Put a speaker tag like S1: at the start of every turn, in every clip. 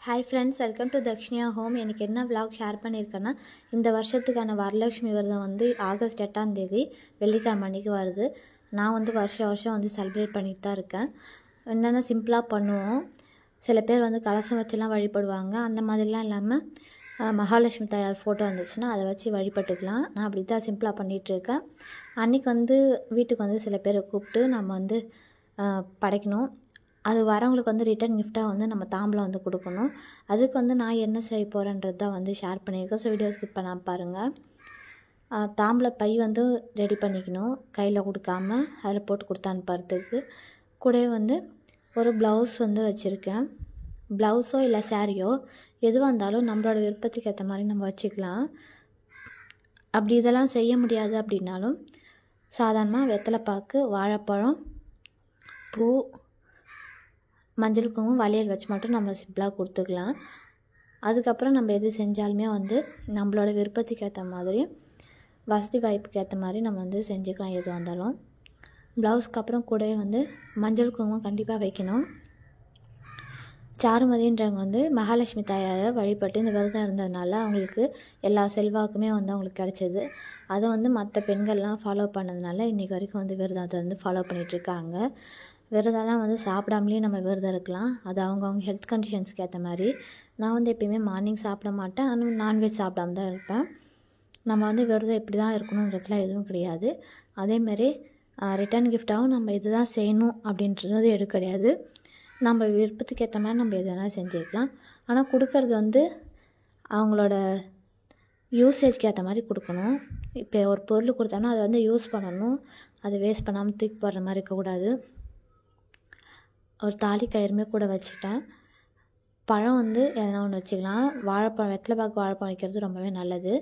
S1: Hi friends, welcome to Dakshiniya home. எனக்கு என்ன vlog share பண்ணியிருக்கேன்னா, இந்த வருஷத்துக்கான வரலட்சுமி விரதம் வந்து ஆகஸ்ட் 8ஆம் தேதி வெள்ளிக்கிழமை அன்றைக்கி வருது. நான் வந்து வருஷம் வந்து செலிப்ரேட் பண்ணிட்டு தான் இருக்கேன். என்னென்னா சிம்பிளாக பண்ணுவோம். சில பேர் வந்து கலசம் வச்சுலாம் வழிபடுவாங்க. அந்த மாதிரிலாம் இல்லாமல் மகாலட்சுமி தாயார் ஃபோட்டோ வந்துச்சுன்னா அதை வச்சு வழிபட்டுக்கலாம். நான் அப்படி தான் சிம்பிளாக பண்ணிகிட்ருக்கேன். அன்றைக்கி வந்து வீட்டுக்கு வந்து சில பேரை கூப்பிட்டு நம்ம வந்து படைக்கணும். அது வரவங்களுக்கு வந்து ரிட்டன் கிஃப்டாக வந்து நம்ம தாம்பலம் வந்து கொடுக்கணும். அதுக்கு வந்து நான் என்ன செய்ய போகிறேன்றது தான் வந்து ஷேர் பண்ணியிருக்கேன். ஸோ வீடியோ ஸ்கிப் பண்ணாமல் பாருங்கள். தாம்பல பை வந்து ரெடி பண்ணிக்கணும், கையில் கொடுக்காம அதில் போட்டு கொடுத்து அனுப்புறதுக்கு. கூடவே வந்து ஒரு ப்ளவுஸ் வந்து வச்சுருக்கேன். ப்ளவுஸோ இல்லை சாரியோ எதுவாக இருந்தாலும் நம்மளோட விருப்பத்துக்கு ஏற்ற மாதிரி நம்ம வச்சுக்கலாம். அப்படி இதெல்லாம் செய்ய முடியாது அப்படின்னாலும் சாதாரணமாக வெத்தலைப்பாக்கு, வாழைப்பழம், பூ, மஞ்சள் குங்குமம், வளையல் வச்சு மட்டும் நம்ம சிம்பிளாக கொடுத்துக்கலாம். அதுக்கப்புறம் நம்ம எது செஞ்சாலுமே வந்து நம்மளோட விருப்பத்துக்கு ஏற்ற மாதிரி, வசதி வாய்ப்புக்கு ஏற்ற மாதிரி நம்ம வந்து செஞ்சுக்கலாம் எதுவாக இருந்தாலும். ப்ளவுஸ்க்கு அப்புறம் கூடவே வந்து மஞ்சள் குங்குமம் கண்டிப்பாக வைக்கணும். சாருமதின்றவங்க வந்து மகாலட்சுமி தாயாரை வழிபட்டு இந்த விரதம் இருந்ததுனால அவங்களுக்கு எல்லா செல்வாக்குமே வந்து அவங்களுக்கு கிடச்சிது. அதை வந்து மற்ற பெண்கள்லாம் ஃபாலோ பண்ணதுனால இன்றைக்கி வரைக்கும் வந்து விரதத்தை வந்து ஃபாலோ பண்ணிகிட்ருக்காங்க. விரதம்லாம் வந்து சாப்பிடாமலே நம்ம விரதம் இருக்கலாம். அது அவங்கவுங்க ஹெல்த் கண்டிஷன்ஸ்க்கு ஏற்ற மாதிரி. நான் வந்து எப்பயுமே மார்னிங் சாப்பிட மாட்டேன், ஆனால் நான்வெஜ் சாப்பிடாம தான் இருப்பேன். நம்ம வந்து விரதம் இப்படி தான் இருக்கணுன்றதுலாம் எதுவும் கிடையாது. அதேமாரி ரிட்டன் கிஃப்டாகவும் நம்ம இது தான் செய்யணும் அப்படின்றது எதுவும் கிடையாது. நம்ம விருப்பத்துக்கு ஏற்ற மாதிரி நம்ம எது வேணாலும் செஞ்சுக்கலாம். ஆனால் கொடுக்கறது வந்து அவங்களோட யூசேஜ்க்கு ஏற்ற மாதிரி கொடுக்கணும். இப்போ ஒரு பொருள் கொடுத்தோம்னா அதை வந்து யூஸ் பண்ணணும், அதை வேஸ்ட் பண்ணாமல் தூக்கி போடுற மாதிரி இருக்கக்கூடாது. ஒரு தாலி கயிறுமே கூட வச்சுட்டேன். பழம் வந்து எதனா ஒன்று வச்சுக்கலாம். வாழைப்பழம், வெத்தலைப்பாக்கு வாழைப்பழம் வைக்கிறது ரொம்பவே நல்லது.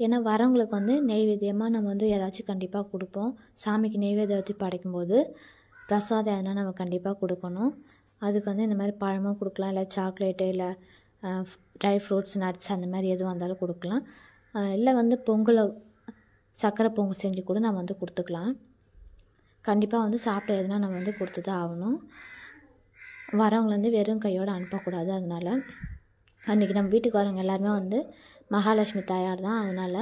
S1: ஏன்னா வரவங்களுக்கு வந்து நெய்வேத்தியமாக நம்ம வந்து ஏதாச்சும் கண்டிப்பாக கொடுப்போம். சாமிக்கு நெய்வேத்தியம் வச்சு படைக்கும்போது பிரசாதம் எதனா நம்ம கண்டிப்பாக கொடுக்கணும். அதுக்கு வந்து இந்த மாதிரி பழமும் கொடுக்கலாம், இல்லை சாக்லேட்டு, இல்லை ட்ரை ஃப்ரூட்ஸ், நட்ஸ் அந்த மாதிரி எதுவாக இருந்தாலும் கொடுக்கலாம். இல்லை வந்து பொங்கலை சர்க்கரை பொங்கல் செஞ்சு கூட நம்ம வந்து கொடுத்துக்கலாம். கண்டிப்பாக வந்து சாப்பிட்ட எதுனா நம்ம வந்து கொடுத்து தான் ஆகணும். வரவங்களை வந்து வெறும் கையோடு அனுப்பக்கூடாது. அதனால் அன்றைக்கி நம்ம வீட்டுக்கு வரவங்க எல்லாருமே வந்து மகாலட்சுமி தாயார் தான். அதனால்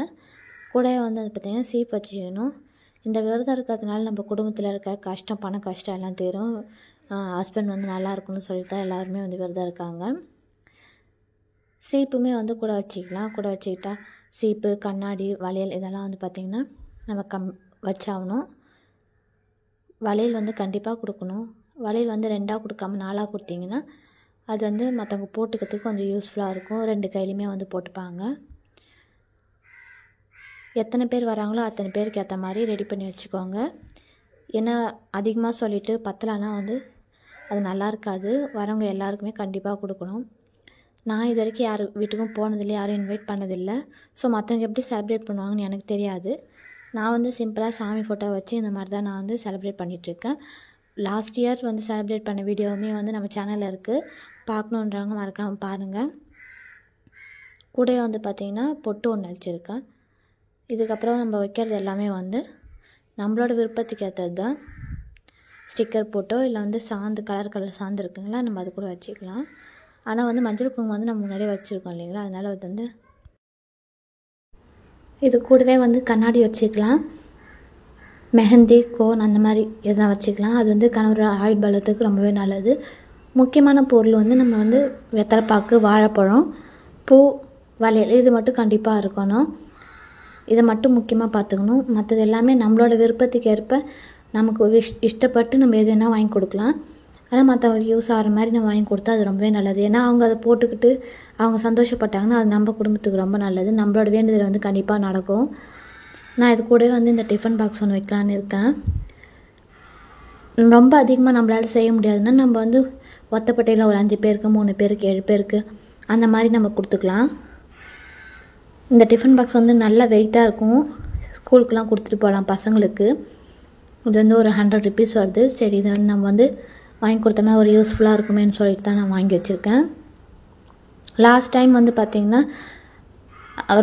S1: கூட வந்து அது பார்த்திங்கன்னா சீப் வச்சுக்கணும். இந்த விரதம் இருக்கிறதுனால நம்ம குடும்பத்தில் இருக்க கஷ்டம், பண கஷ்டம் எல்லாம் தீரும். ஹஸ்பண்ட் வந்து நல்லா இருக்கணும்னு சொல்லிட்டு தான் எல்லாருமே வந்து விரதம் இருக்காங்க. சீப்புமே வந்து கூட வச்சுக்கலாம். கூட வச்சுக்கிட்டா சீப்பு, கண்ணாடி, வளையல் இதெல்லாம் வந்து பார்த்திங்கன்னா நம்ம வச்சாகணும். வளையல் வந்து கண்டிப்பாக கொடுக்கணும். வளையல் வந்து 2ஆக கொடுக்காம 4ஆக கொடுத்தீங்கன்னா அது வந்து மற்றவங்க போட்டுக்கிறதுக்கு கொஞ்சம் யூஸ்ஃபுல்லாக இருக்கும். 2 கையிலையுமே வந்து போட்டுப்பாங்க. எத்தனை பேர் வராங்களோ அத்தனை பேருக்கு ஏற்ற மாதிரி ரெடி பண்ணி வச்சுக்கோங்க. ஏன்னா அதிகமாக சொல்லிவிட்டு பத்தலைன்னா வந்து அது நல்லா இருக்காது. வரவங்க எல்லாருக்குமே கண்டிப்பாக கொடுக்கணும். நான் இது வரைக்கும் யார் வீட்டுக்கும் போனதில்லை, யாரும் இன்வைட் பண்ணதில்லை. ஸோ மற்றவங்க எப்படி செலிப்ரேட் பண்ணுவாங்கன்னு எனக்கு தெரியாது. நான் வந்து சிம்பிளாக சாமி ஃபோட்டோ வச்சு இந்த மாதிரி தான் நான் வந்து செலிப்ரேட் பண்ணிகிட்ருக்கேன். லாஸ்ட் இயர் வந்து செலிப்ரேட் பண்ண வீடியோவுமே வந்து நம்ம சேனலில் இருக்குது. பார்க்கணுன்றவங்க மறக்காமல் பாருங்கள். கூட வந்து பார்த்திங்கன்னா பொட்டு ஒன்று வச்சுருக்கேன். இதுக்கப்புறம் நம்ம வைக்கிறது எல்லாமே வந்து நம்மளோட விருப்பத்துக்கு ஏற்றது தான். ஸ்டிக்கர் போட்டோ இல்லை வந்து சாந்து, கலர் சாந்து இருக்குங்களா, நம்ம அது கூட வச்சுக்கலாம். ஆனால் வந்து மஞ்சள் குங்குமம் வந்து நம்ம முன்னாடியே வச்சுருக்கோம் இல்லைங்களா, அதனால் அது வந்து இது கூடவே வந்து கண்ணாடி வச்சுக்கலாம். மெஹந்தி, கோன் அந்த மாதிரி எதனா வச்சுக்கலாம். அது வந்து கணவர் ஆயுள் பலத்துக்கு ரொம்பவே நல்லது. முக்கியமான பொருள் வந்து நம்ம வந்து வெத்தலைப்பாக்கு, வாழைப்பழம், பூ, வளையல் இது மட்டும் கண்டிப்பாக இருக்கணும். இதை மட்டும் முக்கியமாக பார்த்துக்கணும். மற்றது எல்லாமே நம்மளோட விருப்பத்துக்கு ஏற்ப நமக்கு இஷ்டப்பட்டு நம்ம எது வேணால் வாங்கி கொடுக்கலாம். ஆனால் மற்றவங்களுக்கு யூஸ் ஆகிற மாதிரி நம்ம வாங்கி கொடுத்தா அது ரொம்பவே நல்லது. ஏன்னா அவங்க அதை போட்டுக்கிட்டு அவங்க சந்தோஷப்பட்டாங்கன்னா அது நம்ம குடும்பத்துக்கு ரொம்ப நல்லது. நம்மளோட வேண்டுதல் வந்து கண்டிப்பாக நடக்கும். நான் இது கூடவே வந்து இந்த டிஃபன் பாக்ஸ் ஒன்று வைக்கலான்னு இருக்கேன். ரொம்ப அதிகமாக நம்மளால் செய்ய முடியாதுன்னா நம்ம வந்து ஒத்தப்பட்டையில் ஒரு 5 பேருக்கு, 3 பேருக்கு, 7 பேருக்கு அந்த மாதிரி நம்ம கொடுத்துக்கலாம். இந்த டிஃபன் பாக்ஸ் வந்து நல்லா வெயிட்டாக இருக்கும். ஸ்கூலுக்குலாம் கொடுத்துட்டு போகலாம் பசங்களுக்கு. இது வந்து ஒரு 100 ருபீஸ் வருது. சரி, இதை வந்து நம்ம வந்து வாங்கி கொடுத்தோம்னா ஒரு யூஸ்ஃபுல்லாக இருக்குமேன்னு சொல்லிட்டு தான் நான் வாங்கி வச்சுருக்கேன். லாஸ்ட் டைம் வந்து பார்த்திங்கன்னா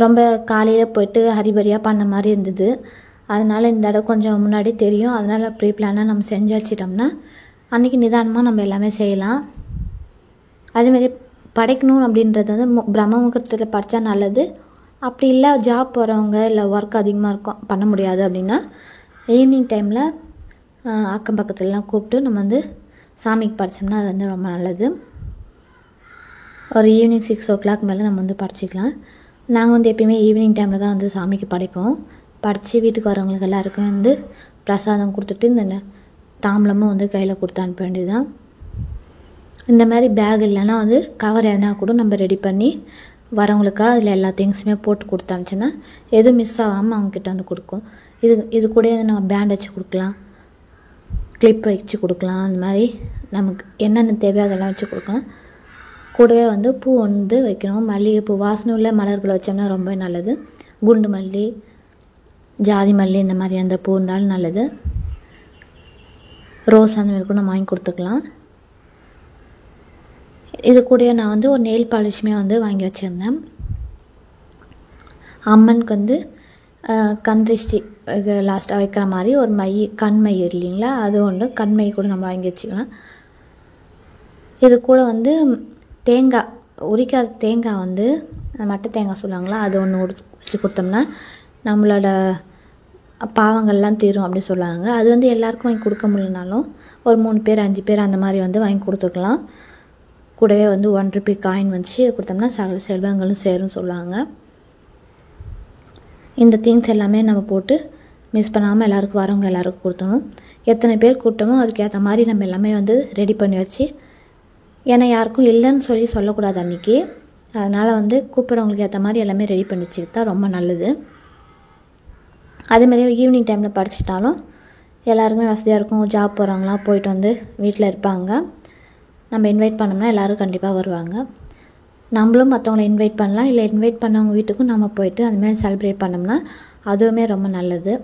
S1: ரொம்ப காலையில் போய்ட்டு ஹரிபரியாக பண்ண மாதிரி இருந்தது. அதனால் இந்த தடவை கொஞ்சம் முன்னாடி தெரியும். அதனால் ப்ரீ பிளானாக நம்ம செஞ்சு வச்சிட்டோம்னா அன்றைக்கி நிதானமாக நம்ம எல்லாமே செய்யலாம். அதேமாரி படைக்கணும் அப்படின்றது வந்து பிரம்ம முகூர்த்தத்தில் படித்தா நல்லது. அப்படி இல்லை ஜாப் போகிறவங்க இல்லை ஒர்க் அதிகமாக இருக்கும் பண்ண முடியாது அப்படின்னா ஈவினிங் டைமில் அக்கம் பக்கத்துலலாம் கூப்பிட்டு நம்ம வந்து சாமிக்கு படைச்சோம்னா அது வந்து ரொம்ப நல்லது. ஒரு ஈவினிங் 6 o'clock மேலே நம்ம வந்து படைச்சிக்கலாம். நாங்கள் வந்து எப்பயுமே ஈவினிங் டைமில் தான் வந்து சாமிக்கு படைப்போம். படைச்சி வீட்டுக்கு வரவங்களுக்கு எல்லாருக்கும் வந்து பிரசாதம் கொடுத்துட்டு இந்த தாம்பலமும் வந்து கையில் கொடுத்து அனுப்ப வேண்டியது தான். இந்த மாதிரி பேக் இல்லைன்னா வந்து கவர் எதனா கூட நம்ம ரெடி பண்ணி வரவங்களுக்காக அதில் எல்லா திங்ஸுமே போட்டு கொடுத்து அனுப்பிச்சோன்னா எதுவும் மிஸ் ஆகாமல் அவங்கக்கிட்ட வந்து கொடுக்கும். இது கூட நம்ம பேண்ட் வச்சு கொடுக்கலாம், கிளிப் வச்சு கொடுக்கலாம். அந்த மாதிரி நமக்கு என்னென்ன தேவையோ அதெல்லாம் வச்சு கொடுக்கலாம். கூடவே வந்து பூ வந்து வைக்கணும். மல்லிகைப்பூ வாசனை உள்ள மலர்களை வச்சோம்னா ரொம்ப நல்லது. குண்டு மல்லி, ஜாதி மல்லி இந்த மாதிரி அந்த பூ இருந்தாலும் நல்லது. ரோஸ் அந்த மாதிரி கூட நம்ம வாங்கி கொடுத்துக்கலாம். இது கூட நான் வந்து ஒரு நெயில் பாலிஷுமே வந்து வாங்கி வச்சுருந்தேன். அம்மனுக்கு வந்து கண் திருஷ்டி லாஸ்ட்டாக வைக்கிற மாதிரி ஒரு கண்மை இல்லைங்களா, அது ஒன்று கண்மை கூட நம்ம வாங்கி வச்சுக்கலாம். இது கூட வந்து தேங்காய், உரிக்காத தேங்காய் வந்து மட்டை தேங்காய் சொல்லுவாங்களா, அது ஒன்று வச்சு கொடுத்தோம்னா நம்மளோட பாவங்கள்லாம் தீரும் அப்படி சொல்லுவாங்க. அது வந்து எல்லாேருக்கும் வாங்கி கொடுக்க முடியலனாலும் ஒரு 3 பேர் 5 பேர் அந்த மாதிரி வந்து வாங்கி கொடுத்துக்கலாம். கூடவே வந்து 1 rupee காயின் வச்சு கொடுத்தோம்னா சகல செல்வங்களும் சேரும் சொல்லுவாங்க. இந்த திங்ஸ் எல்லாமே நம்ம போட்டு மிஸ் பண்ணாமல் எல்லாருக்கும் வரவங்க எல்லாருக்கும் கொடுத்தணும். எத்தனை பேர் கூட்டமோ அதுக்கேற்ற மாதிரி நம்ம எல்லாமே வந்து ரெடி பண்ணி வச்சு, ஏன்னா யாருக்கும் இல்லைன்னு சொல்லக்கூடாது அன்றைக்கி. அதனால் வந்து கூப்பிட்றவங்களுக்கு ஏற்ற மாதிரி எல்லாமே ரெடி பண்ணி வச்சுக்கிட்டா ரொம்ப நல்லது. அதேமாதிரி ஈவினிங் டைமில் படிச்சிட்டாலும் எல்லாருக்குமே வசதியாக இருக்கும். ஜாப் போகிறவங்களாம் போயிட்டு வந்து வீட்டில் இருப்பாங்க. நம்ம இன்வைட் பண்ணோம்னா எல்லோரும் கண்டிப்பாக வருவாங்க. நம்மளும் மற்றவங்கள இன்வைட் பண்ணலாம், இல்லை இன்வைட் பண்ணவங்க வீட்டுக்கும் நம்ம போயிட்டு அந்தமாதிரி செலிப்ரேட் பண்ணோம்னா அதுவுமே ரொம்ப நல்லது.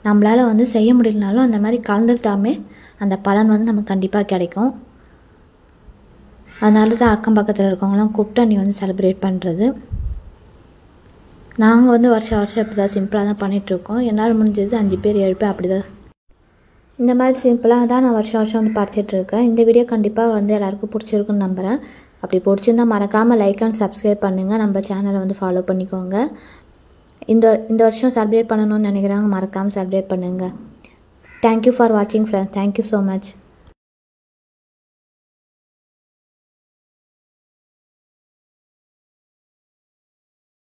S1: நம்மளால் வந்து செய்ய முடியலனாலும் அந்த மாதிரி கலந்துக்கிட்டாமே அந்த பலன் வந்து நமக்கு கண்டிப்பாக கிடைக்கும். அதனால தான் அக்கம் பக்கத்தில் இருக்கவங்களாம் கூப்பிட்டு நீ வந்து செலிப்ரேட் பண்ணுறது. நாங்கள் வந்து வருஷம் இப்படி தான் சிம்பிளாக தான் பண்ணிகிட்ருக்கோம். என்னால் முடிஞ்சது 5 பேர் 7 பேர் அப்படி தான். இந்த மாதிரி சிம்பிளாக தான் நான் வருஷம் வந்து படிச்சிட்ருக்கேன். இந்த வீடியோ கண்டிப்பாக வந்து எல்லாேருக்கும் பிடிச்சிருக்குன்னு நம்புகிறேன். அப்படி பிடிச்சிருந்தால் மறக்காமல் லைக் அண்ட் சப்ஸ்கிரைப் பண்ணுங்கள். நம்ம சேனலை வந்து ஃபாலோ பண்ணிக்கோங்க. இந்த வருஷம் செலிப்ரேட் பண்ணணும்னு நினைக்கிறவங்க மறக்காமல் செலிப்ரேட் பண்ணுங்கள். தேங்க்யூ ஃபார் வாட்சிங் ஃப்ரெண்ட்ஸ். Thank you so much.